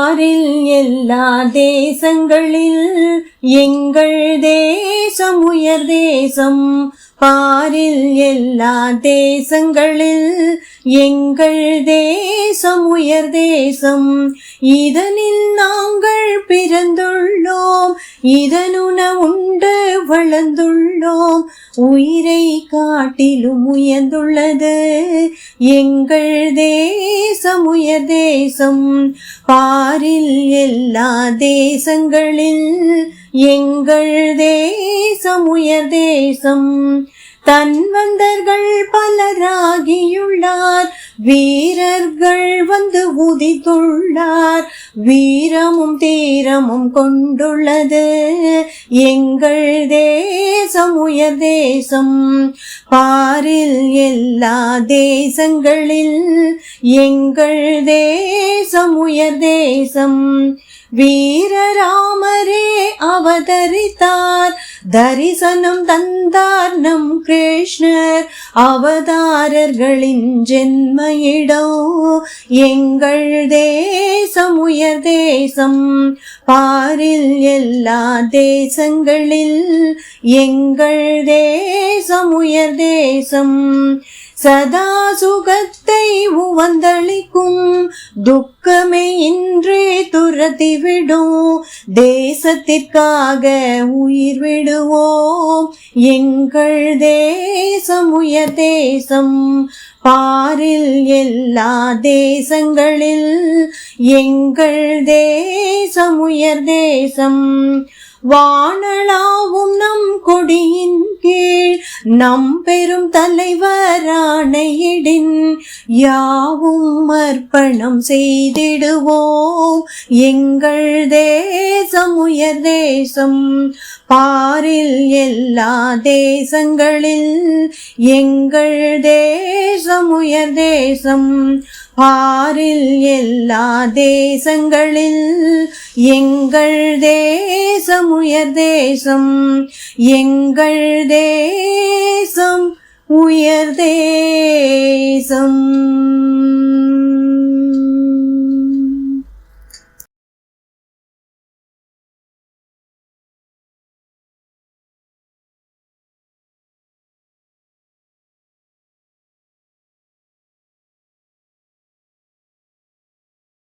பாரில் எல்லா தேசங்களில் எங்கள் தேசம் உயர் தேசம். பாரில் எல்லா தேசங்களில் எங்கள் தேசம் உயர் தேசம். இதனில் நாங்கள் பிறந்துள்ளோம், இதனுண உண்டு வளர்ந்துள்ளோம். உயிரை காட்டிலும் உயர்ந்துள்ளது எங்கள் தேசம் உயர் தேசம். பாரில் எல்லா தேசங்களில் எங்கள் தேசம் உயர் தேசம். தன்வந்தர்கள் பலராகியுள்ளார், வீரர்கள் வந்து உதித்துள்ளார். வீரமும் தீரமும் கொண்டுள்ளது எங்கள் தேசம் உயர் தேசம். பாரில் எல்லா தேசங்களில் எங்கள் தேசம் உயர் தேசம். வீரராமரே அவதரித்தார், தரிசனம் தந்தார் நம் கிருஷ்ணர். அவதாரர்களின் ஜென்ம இடம் எங்கள் தேசம் உயர் தேசம். பாரில் எல்லா தேசங்களில் எங்கள் தேசம் உயர் தேசம். சதா சுகத்தை உவந்தளிக்கும், துக்கமே இன்றே துரத்திவிடும். தேசத்திற்காக உயிர் விடுவோம் எங்கள் தேசம் உயர் தேசம். பாரில் எல்லா தேசங்களில் எங்கள் தேசம் உயர் தேசம். வானளாவும் நம் கொடியின் கீழ் நம் பெரும் தலைவரானையிடின் யாவும் அர்ப்பணம் செய்திடுவோம் எங்கள் தேசம் உயர் தேசம். பாரில் எல்லா தேசங்களில் எங்கள் தேசம் உயர் தேசம். பாரில் எல்லா தேசங்களில் எங்கள் தேசம் உயர் தேசம். எங்கள் தேசம் உயர் தேசம்.